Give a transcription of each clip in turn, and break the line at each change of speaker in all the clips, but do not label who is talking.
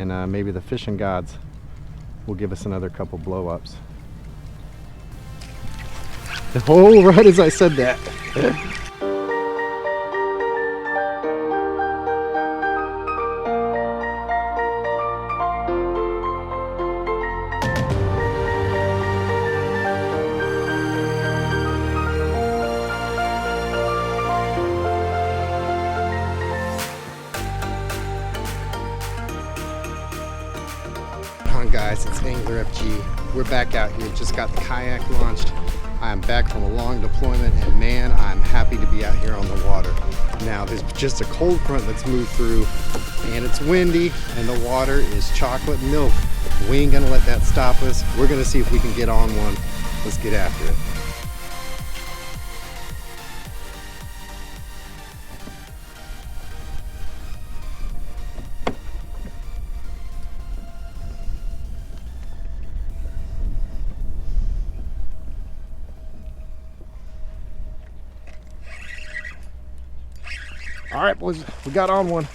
And maybe the fishing gods will give us another couple blow-ups. Oh, right as I said that. Guys, it's Angler FG. We're back out here, just got the kayak launched. I am back from a long deployment, and man, I'm happy to be out here on the water. Now there's just a cold front that's moved through, and it's windy, and the water is chocolate milk. We ain't gonna let that stop us. We're gonna see if we can get on one. Let's get after it. All right, boys, we got on one.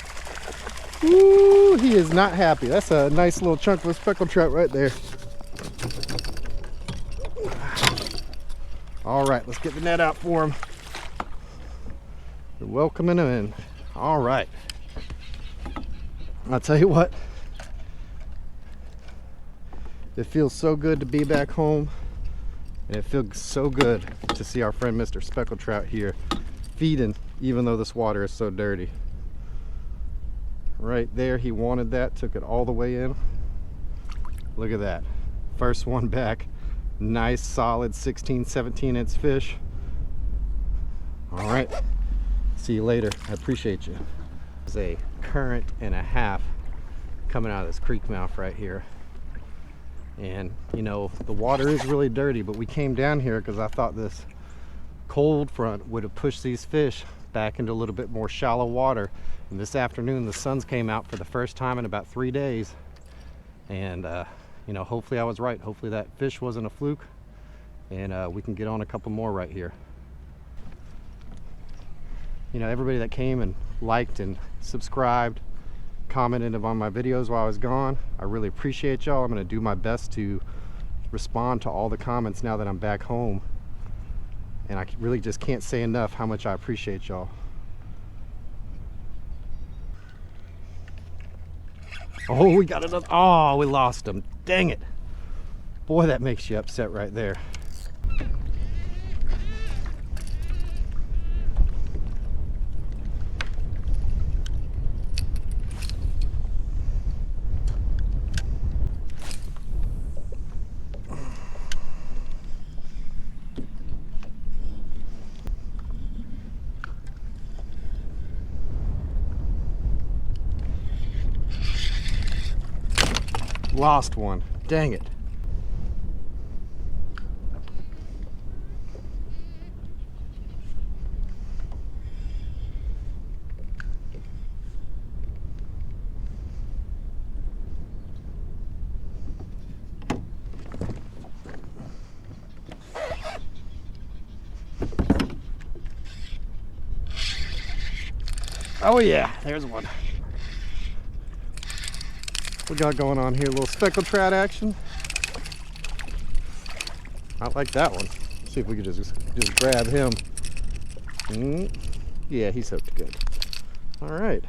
Ooh, he is not happy. That's a nice little chunk of a speckled trout right there. All right, let's get the net out for him. We're welcoming him in. All right. I'll tell you what. It feels so good to be back home. And it feels so good to see our friend Mr. Speckled Trout here feeding, even though this water is so dirty. Right there, he wanted that, took it all the way in. Look at that. First one back. Nice, solid 16, 17 inch fish. All right, see you later. I appreciate you. There's a current and a half coming out of this creek mouth right here. And you know, the water is really dirty, but we came down here because I thought this cold front would have pushed these fish back into a little bit more shallow water. And this afternoon the suns came out for the first time in about 3 days, and you know, hopefully I was right. Hopefully that fish wasn't a fluke, and we can get on a couple more right here. You know, everybody that came and liked and subscribed, commented on my videos while I was gone, I really appreciate y'all. I'm going to do my best to respond to all the comments now that I'm back home. And I really just can't say enough how much I appreciate y'all. Oh, we got another. Oh, we lost him. Dang it. Boy, that makes you upset right there. Lost one. Dang it. Oh yeah, there's one. We got going on here, a little speckled trout action. I like that one. Let's see if we can just grab him. Yeah, he's hooked good. All right.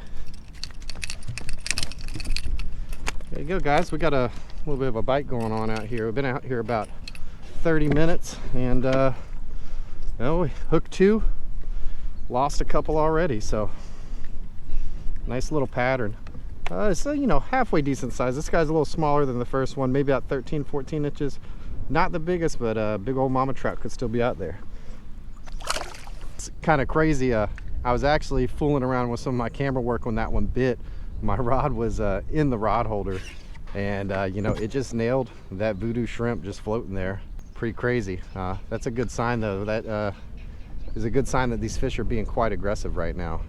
There you go, guys. We got a little bit of a bite going on out here. We've been out here about 30 minutes, and well, we hooked 2, lost a couple already. So nice little pattern. It's, you know, halfway decent size. This guy's a little smaller than the first one, maybe about 13, 14 inches. Not the biggest, but big old mama trout could still be out there. It's kind of crazy. I was actually fooling around with some of my camera work when that one bit. My rod was in the rod holder, and you know, it just nailed that voodoo shrimp just floating there. Pretty crazy. That's a good sign, though. That is a good sign that these fish are being quite aggressive right now.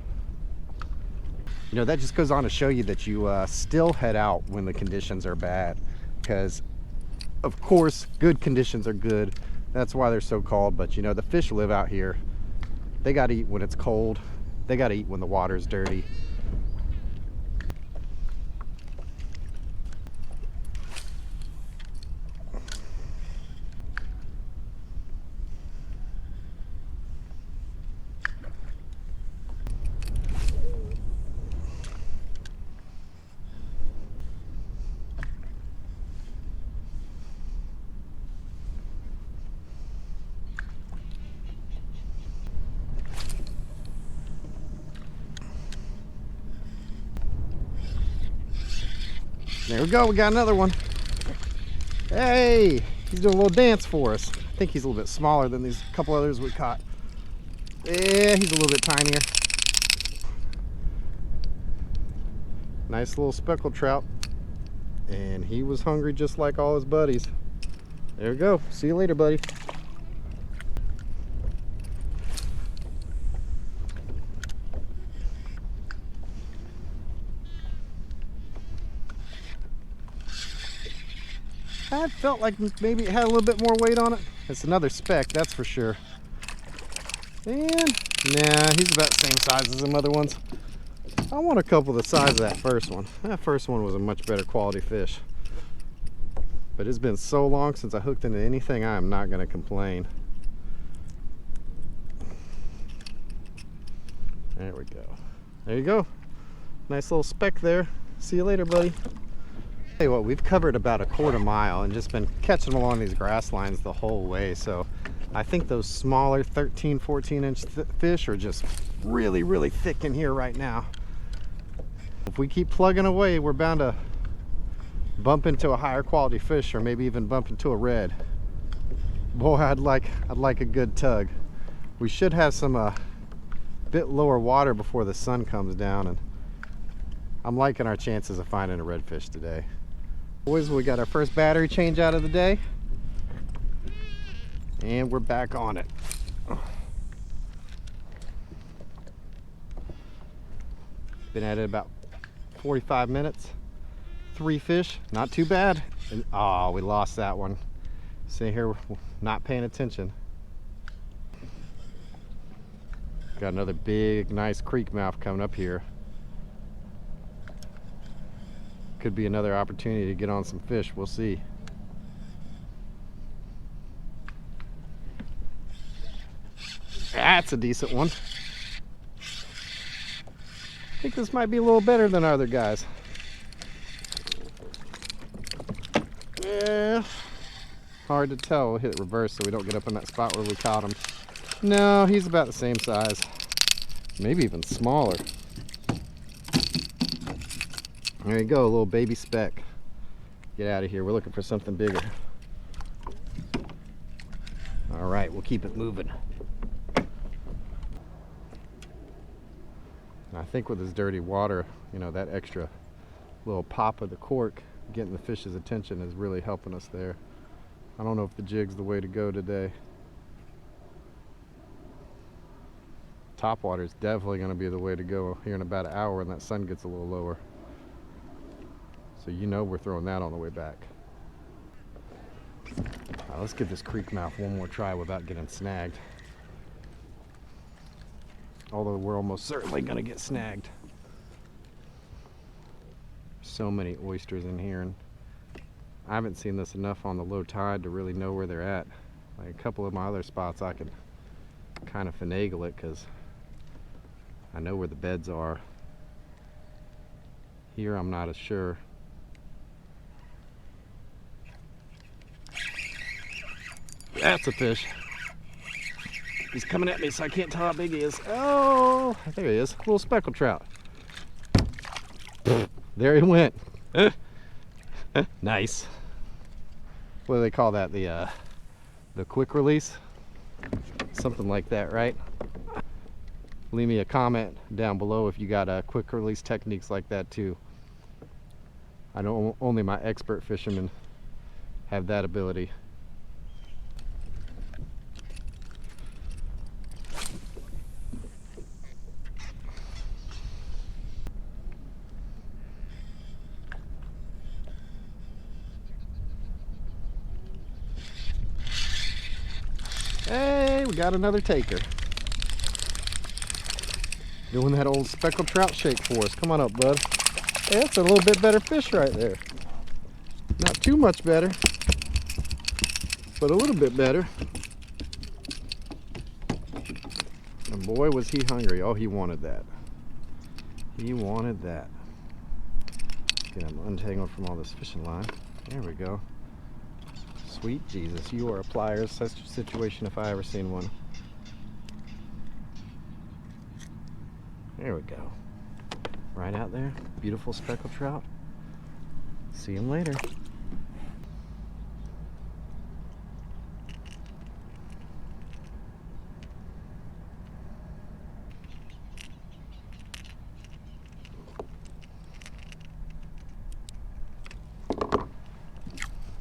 You know, that just goes on to show you that you still head out when the conditions are bad, because of course good conditions are good. That's why they're so called. But you know, the fish live out here. They got to eat when it's cold. They got to eat when the water's dirty. There we go, we got another one. Hey, he's doing a little dance for us. I think he's a little bit smaller than these couple others we caught. Yeah, he's a little bit tinier. Nice little speckled trout. And he was hungry just like all his buddies. There we go. See you later, buddy. I felt like maybe it had a little bit more weight on it. It's another speck, that's for sure. And nah, he's about the same size as them other ones. I want a couple the size of that first one. That first one was a much better quality fish. But it's been so long since I hooked into anything, I am not going to complain. There we go. There you go. Nice little speck there. See you later, buddy. Tell you what, we've covered about a quarter mile and just been catching them along these grass lines the whole way. So I think those smaller 13, 14 inch fish are just really, really thick in here right now. If we keep plugging away, we're bound to bump into a higher quality fish, or maybe even bump into a red. Boy, I'd like a good tug. We should have some bit lower water before the sun comes down, and I'm liking our chances of finding a redfish today. Boys, we got our first battery change out of the day, and we're back on it. Been at it about 45 minutes. 3 fish, not too bad. And oh, we lost that one. See here, not paying attention. Got another big, nice creek mouth coming up here. Could be another opportunity to get on some fish. We'll see. That's a decent one. I think this might be a little better than our other guys. Yeah, hard to tell. We'll hit reverse so we don't get up in that spot where we caught him. No, he's about the same size, maybe even smaller. There you go, a little baby speck. Get out of here, we're looking for something bigger. All right, we'll keep it moving. I think with this dirty water, you know, that extra little pop of the cork getting the fish's attention is really helping us there. I don't know if the jig's the way to go today. Topwater is definitely going to be the way to go here in about an hour when that sun gets a little lower. So you know we're throwing that on the way back. Right, let's give this creek mouth one more try without getting snagged. Although we're almost certainly going to get snagged. So many oysters in here, and I haven't seen this enough on the low tide to really know where they're at. Like a couple of my other spots I can kind of finagle it because I know where the beds are. Here I'm not as sure. That's a fish. He's coming at me so I can't tell how big he is. Oh, there he is, a little speckled trout. There he went. Nice. What do they call that? The quick release? Something like that, right? Leave me a comment down below if you got quick release techniques like that too. I know only my expert fishermen have that ability. Hey, we got another taker. Doing that old speckled trout shake for us. Come on up, bud. Hey, that's a little bit better fish right there. Not too much better, but a little bit better. And boy, was he hungry. Oh, he wanted that. He wanted that. Get him untangled from all this fishing line. There we go. Sweet Jesus, you are a pliers situation if I ever seen one. There we go. Right out there, beautiful speckled trout. See See him later.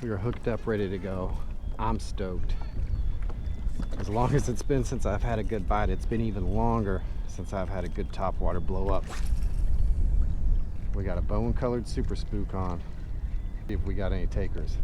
We are hooked up, ready to go. I'm stoked. As long as it's been since I've had a good bite, it's been even longer since I've had a good topwater blow up. We got a bone-colored super spook on. See if we got any takers.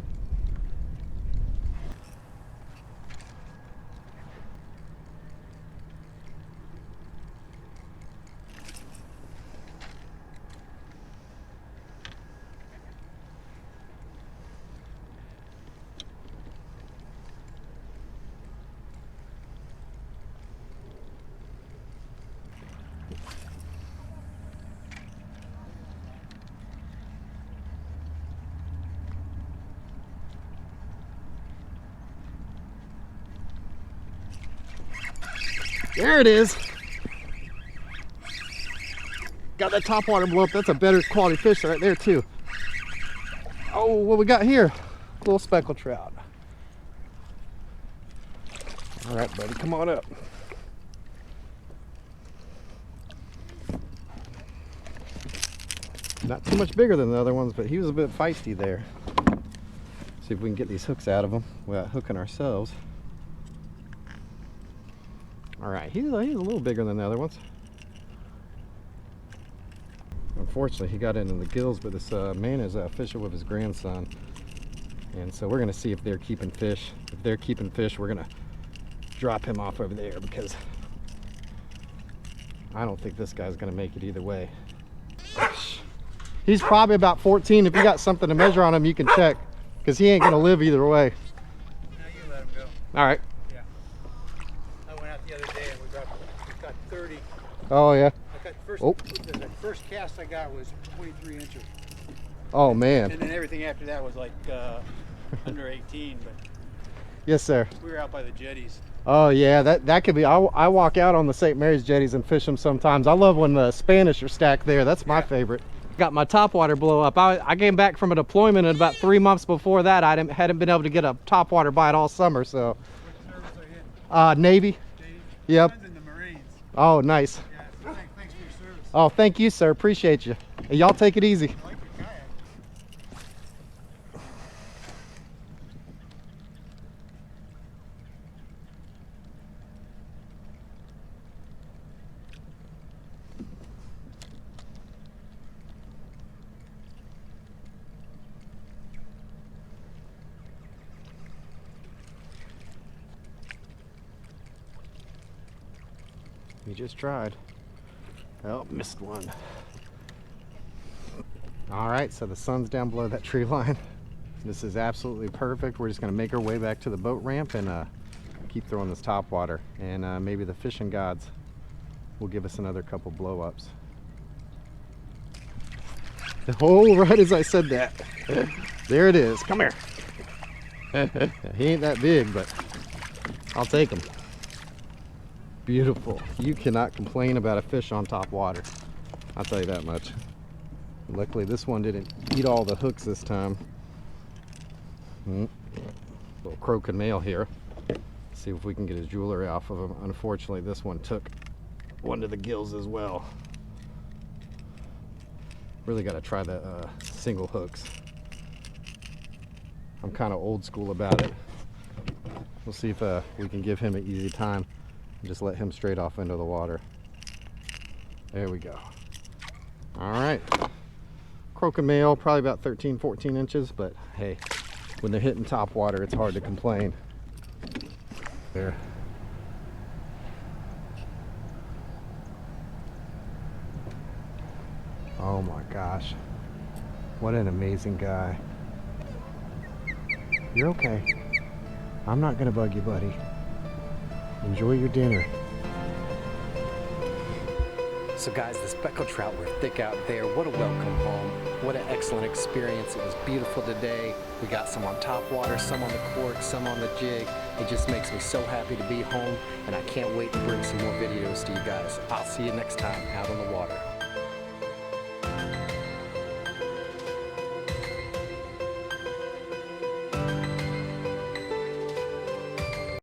There it is. Got that topwater blow up. That's a better quality fish right there too. Oh, what we got here? Little speckled trout. All right, buddy, come on up. Not too much bigger than the other ones, but he was a bit feisty there. See if we can get these hooks out of him without hooking ourselves. All right, he's a little bigger than the other ones. Unfortunately, he got into the gills, but this man is fishing with his grandson. And so we're gonna see if they're keeping fish. If they're keeping fish, we're gonna drop him off over there because I don't think this guy's gonna make it either way. He's probably about 14. If you got something to measure on him, you can check because he ain't gonna live either way.
Now you let him go.
All right.
I went out the other day and we got 30.
Oh yeah.
I got the first cast I got was 23 inches.
Oh man.
And then everything after that was like under 18. But
yes, sir.
we were out by the jetties.
Oh yeah, that could be. I walk out on the St. Mary's jetties and fish them sometimes. I love when the Spanish are stacked there. That's my favorite. Got my topwater blow up. I came back from a deployment, and about 3 months before that, I hadn't been able to get a topwater bite all summer. So.
What service are you in?
Navy.
Navy?
Yep.
Mine's in the Marines.
Oh, nice.
Yeah, so thanks for your service.
Oh, thank you, sir. Appreciate you. Y'all take it easy.
I like your kayak.
You just tried. Oh, missed one. All right, so the sun's down below that tree line. This is absolutely perfect. We're just gonna make our way back to the boat ramp and keep throwing this topwater. And maybe the fishing gods will give us another couple blow-ups. Oh, right as I said that. There it is. Come here. He ain't that big, but I'll take him. Beautiful. You cannot complain about a fish on top water. I'll tell you that much. Luckily this one didn't eat all the hooks this time. Little croaking male here. See if we can get his jewelry off of him. Unfortunately this one took one to the gills as well. Really got to try the single hooks. I'm kind of old school about it. We'll see if we can give him an easy time. Just let him straight off into the water. There we go. All right. Croaking male, probably about 13, 14 inches, but hey, when they're hitting top water, it's hard to complain. There. Oh my gosh. What an amazing guy. You're okay. I'm not gonna bug you, buddy. Enjoy your dinner. So guys, the speckled trout were thick out there. What a welcome home. What an excellent experience. It was beautiful today. We got some on top water, some on the cork, some on the jig. It just makes me so happy to be home, and I can't wait to bring some more videos to you guys. I'll see you next time out on the water.